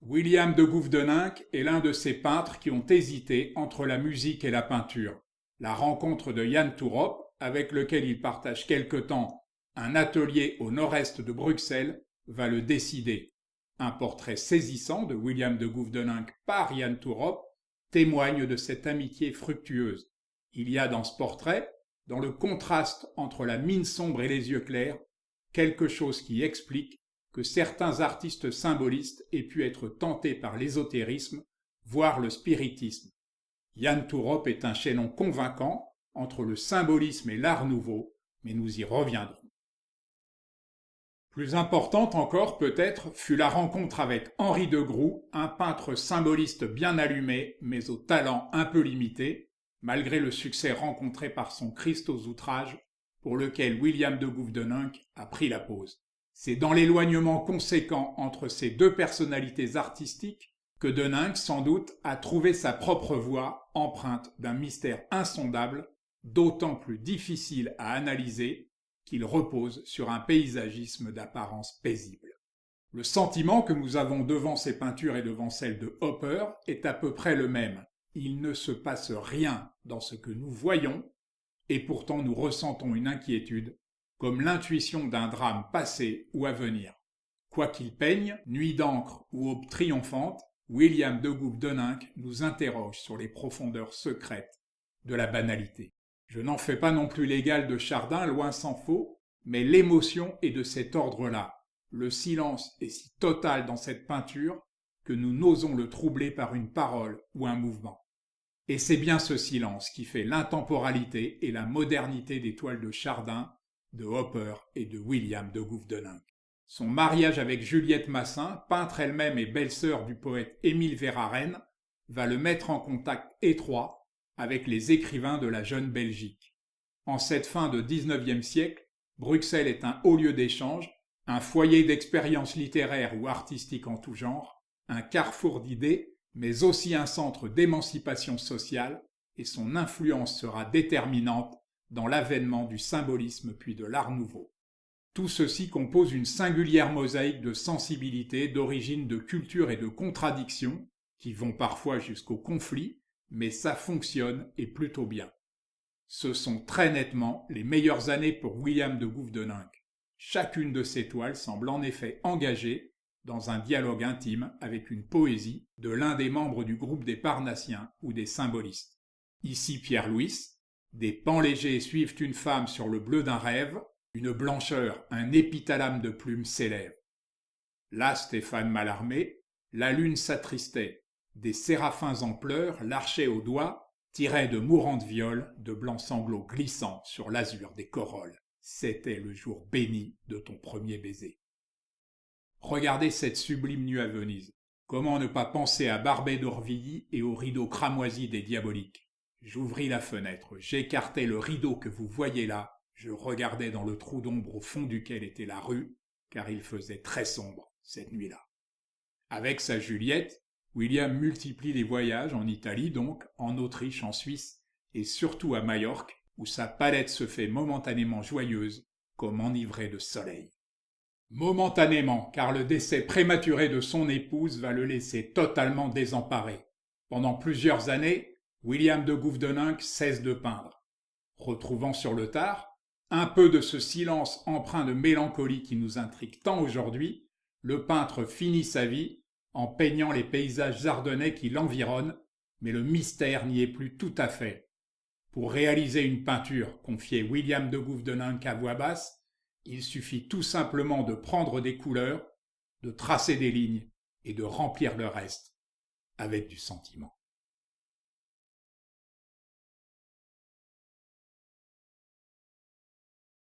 William de Gouffdeninck est l'un de ces peintres qui ont hésité entre la musique et la peinture. La rencontre de Jan Toorop, avec lequel il partage quelque temps un atelier au nord-est de Bruxelles, va le décider. Un portrait saisissant de William de Gouffdeninck par Jan Toorop témoigne de cette amitié fructueuse. Il y a dans ce portrait, dans le contraste entre la mine sombre et les yeux clairs, quelque chose qui explique que certains artistes symbolistes aient pu être tentés par l'ésotérisme, voire le spiritisme. Jan Toorop est un chaînon convaincant entre le symbolisme et l'art nouveau, mais nous y reviendrons. Plus importante encore peut-être fut la rencontre avec Henri de Groux, un peintre symboliste bien allumé, mais au talent un peu limité, malgré le succès rencontré par son Christ aux outrages, pour lequel William de Gouffdeninck a pris la pose. C'est dans l'éloignement conséquent entre ces deux personnalités artistiques que Deninck, sans doute, a trouvé sa propre voie, empreinte d'un mystère insondable, d'autant plus difficile à analyser qu'il repose sur un paysagisme d'apparence paisible. Le sentiment que nous avons devant ces peintures et devant celles de Hopper est à peu près le même. Il ne se passe rien dans ce que nous voyons, et pourtant nous ressentons une inquiétude, comme l'intuition d'un drame passé ou à venir. Quoi qu'il peigne, Nuit d'encre ou Aube triomphante, William de Gouffdeninck nous interroge sur les profondeurs secrètes de la banalité. Je n'en fais pas non plus l'égal de Chardin, loin s'en faut, mais l'émotion est de cet ordre-là. Le silence est si total dans cette peinture que nous n'osons le troubler par une parole ou un mouvement. Et c'est bien ce silence qui fait l'intemporalité et la modernité des toiles de Chardin, de Hopper et de William de Gouffdeninck. Son mariage avec Juliette Massin, peintre elle-même et belle-sœur du poète Émile Verhaeren, va le mettre en contact étroit avec les écrivains de la jeune Belgique. En cette fin de XIXe siècle, Bruxelles est un haut lieu d'échange, un foyer d'expériences littéraires ou artistiques en tout genre, un carrefour d'idées, mais aussi un centre d'émancipation sociale, et son influence sera déterminante dans l'avènement du symbolisme puis de l'art nouveau. Tout ceci compose une singulière mosaïque de sensibilités, d'origines, de cultures et de contradictions, qui vont parfois jusqu'au conflit, mais ça fonctionne et plutôt bien. Ce sont très nettement les meilleures années pour William de Gouffdeninck. Chacune de ses toiles semble en effet engagée dans un dialogue intime avec une poésie de l'un des membres du groupe des Parnassiens ou des symbolistes. Ici Pierre Louis, des pans légers suivent une femme sur le bleu d'un rêve, une blancheur, un épithalame de plumes s'élève. Là Stéphane Mallarmé, la lune s'attristait, des séraphins en pleurs, l'archet au doigt, tiraient de mourantes violes de blancs sanglots glissant sur l'azur des corolles. C'était le jour béni de ton premier baiser. Regardez cette sublime nuit à Venise. Comment ne pas penser à Barbey d'Aurevilly et au rideau cramoisi des Diaboliques. J'ouvris la fenêtre, j'écartai le rideau que vous voyez là, je regardais dans le trou d'ombre au fond duquel était la rue, car il faisait très sombre cette nuit-là. Avec sa Juliette, William multiplie les voyages en Italie donc, en Autriche, en Suisse, et surtout à Majorque, où sa palette se fait momentanément joyeuse, comme enivrée de soleil. Momentanément, car le décès prématuré de son épouse va le laisser totalement désemparé. Pendant plusieurs années, William de Gouffdeninck cesse de peindre. Retrouvant sur le tard un peu de ce silence empreint de mélancolie qui nous intrigue tant aujourd'hui, le peintre finit sa vie en peignant les paysages ardennais qui l'environnent, mais le mystère n'y est plus tout à fait. Pour réaliser une peinture, confiait William de Gouffdeninck à voix basse, il suffit tout simplement de prendre des couleurs, de tracer des lignes et de remplir le reste avec du sentiment.